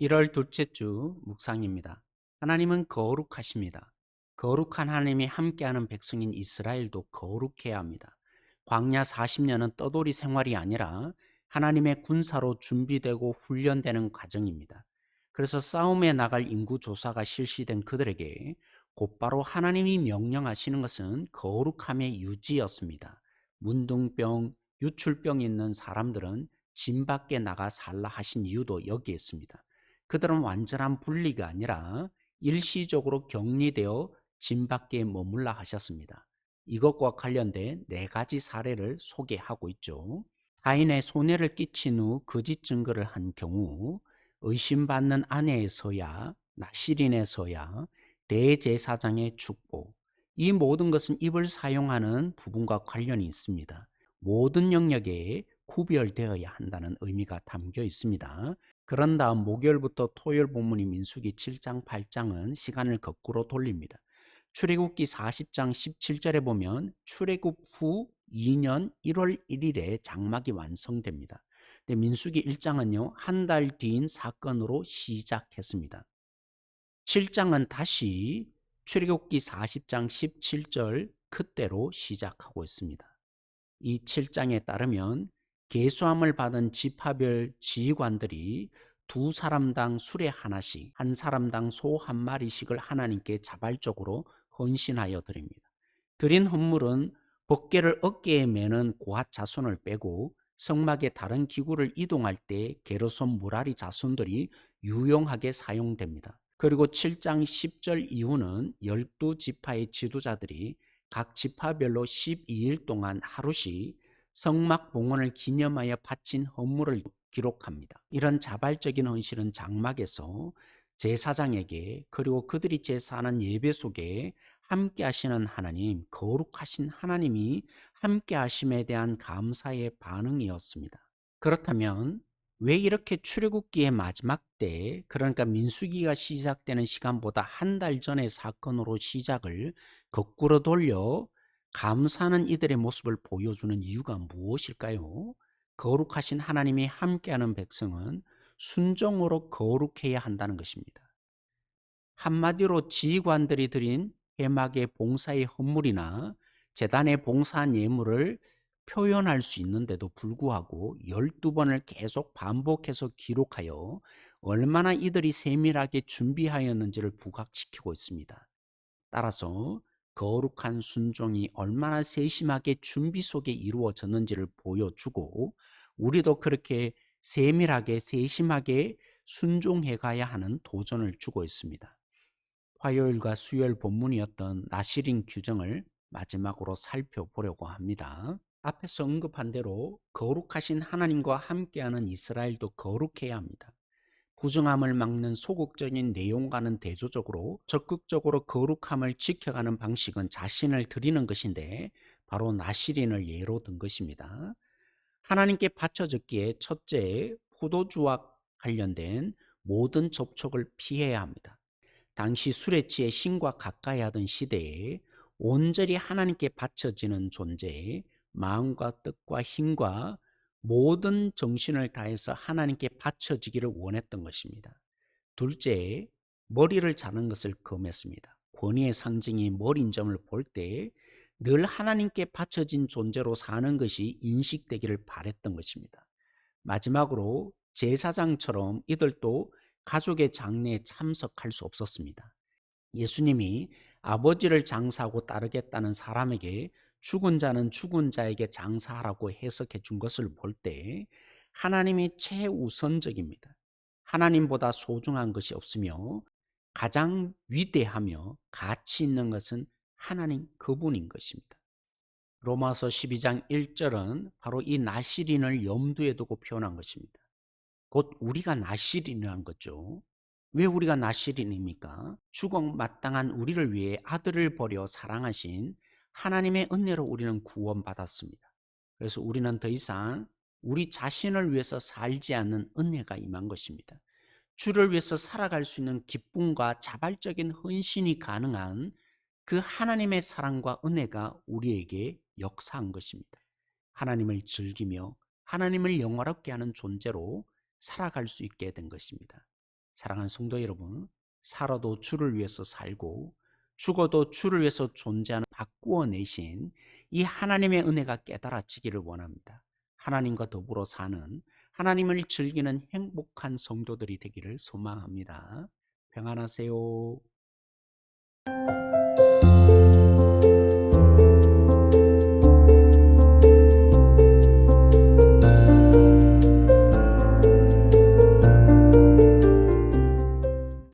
1월 둘째 주 묵상입니다. 하나님은 거룩하십니다. 거룩한 하나님이 함께하는 백성인 이스라엘도 거룩해야 합니다. 광야 40년은 떠돌이 생활이 아니라 하나님의 군사로 준비되고 훈련되는 과정입니다. 그래서 싸움에 나갈 인구 조사가 실시된 그들에게 곧바로 하나님이 명령하시는 것은 거룩함의 유지였습니다. 문둥병, 유출병이 있는 사람들은 진 밖에 나가 살라 하신 이유도 여기에 있습니다. 그들은 완전한 분리가 아니라 일시적으로 격리되어 진 밖에 머물라 하셨습니다. 이것과 관련된 네 가지 사례를 소개하고 있죠. 타인의 손해를 끼친 후 거짓 증거를 한 경우, 의심받는 아내에서야, 나시린에서야, 대제사장의 축복, 이 모든 것은 입을 사용하는 부분과 관련이 있습니다. 모든 영역에 구별되어야 한다는 의미가 담겨 있습니다. 그런 다음 목요일부터 토요일 본문인 민수기 7장 8장은 시간을 거꾸로 돌립니다. 출애굽기 40장 17절에 보면 출애굽 후 2년 1월 1일에 장막이 완성됩니다. 근데 민수기 1장은요, 한 달 뒤인 사건으로 시작했습니다. 7장은 다시 출애굽기 40장 17절 그때로 시작하고 있습니다. 이 7장에 따르면 계수함을 받은 지파별 지휘관들이 두 사람당 수레 하나씩, 한 사람당 소 한 마리씩을 하나님께 자발적으로 헌신하여 드립니다. 드린 헌물은 법궤를 어깨에 매는 고핫 자손을 빼고 성막의 다른 기구를 이동할 때 게르손 무라리 자손들이 유용하게 사용됩니다. 그리고 7장 10절 이후는 12지파의 지도자들이 각 지파별로 12일 동안 하루씩 성막 봉헌을 기념하여 바친 헌물을 기록합니다. 이런 자발적인 헌신은 장막에서 제사장에게, 그리고 그들이 제사하는 예배 속에 함께 하시는 하나님, 거룩하신 하나님이 함께 하심에 대한 감사의 반응이었습니다. 그렇다면 왜 이렇게 출애굽기의 마지막 때, 그러니까 민수기가 시작되는 시간보다 한 달 전의 사건으로 시작을 거꾸로 돌려 감사하는 이들의 모습을 보여주는 이유가 무엇일까요? 거룩하신 하나님이 함께하는 백성은 순종으로 거룩해야 한다는 것입니다. 한마디로 지휘관들이 드린 회막의 봉사의 헌물이나 제단에 봉사한 예물을 표현할 수 있는데도 불구하고 12번을 계속 반복해서 기록하여 얼마나 이들이 세밀하게 준비하였는지를 부각시키고 있습니다. 따라서 거룩한 순종이 얼마나 세심하게 준비 속에 이루어졌는지를 보여주고, 우리도 그렇게 세밀하게 세심하게 순종해 가야 하는 도전을 주고 있습니다. 화요일과 수요일 본문이었던 나시린 규정을 마지막으로 살펴보려고 합니다. 앞에서 언급한 대로 거룩하신 하나님과 함께하는 이스라엘도 거룩해야 합니다. 부정함을 막는 소극적인 내용과는 대조적으로 적극적으로 거룩함을 지켜가는 방식은 자신을 드리는 것인데, 바로 나시린을 예로 든 것입니다. 하나님께 바쳐졌기에 첫째, 포도주와 관련된 모든 접촉을 피해야 합니다. 당시 술에 취해 신과 가까이 하던 시대에 온전히 하나님께 바쳐지는 존재, 마음과 뜻과 힘과 모든 정신을 다해서 하나님께 바쳐지기를 원했던 것입니다. 둘째, 머리를 자는 것을 금했습니다. 권위의 상징이 머리인 점을 볼 때 늘 하나님께 바쳐진 존재로 사는 것이 인식되기를 바랬던 것입니다. 마지막으로 제사장처럼 이들도 가족의 장례에 참석할 수 없었습니다. 예수님이 아버지를 장사하고 따르겠다는 사람에게 죽은 자는 죽은 자에게 장사하라고 해석해 준 것을 볼 때 하나님이 최우선적입니다. 하나님보다 소중한 것이 없으며 가장 위대하며 가치 있는 것은 하나님 그분인 것입니다. 로마서 12장 1절은 바로 이 나시린을 염두에 두고 표현한 것입니다. 곧 우리가 나시린이라는 거죠. 왜 우리가 나시린입니까? 죽음 마땅한 우리를 위해 아들을 버려 사랑하신 하나님의 은혜로 우리는 구원받았습니다. 그래서 우리는 더 이상 우리 자신을 위해서 살지 않는 은혜가 임한 것입니다. 주를 위해서 살아갈 수 있는 기쁨과 자발적인 헌신이 가능한 그 하나님의 사랑과 은혜가 우리에게 역사한 것입니다. 하나님을 즐기며 하나님을 영화롭게 하는 존재로 살아갈 수 있게 된 것입니다. 사랑하는 성도 여러분, 살아도 주를 위해서 살고 죽어도 주를 위해서 존재하는 바꾸어 내신 이 하나님의 은혜가 깨달아지기를 원합니다. 하나님과 더불어 사는, 하나님을 즐기는 행복한 성도들이 되기를 소망합니다. 평안하세요.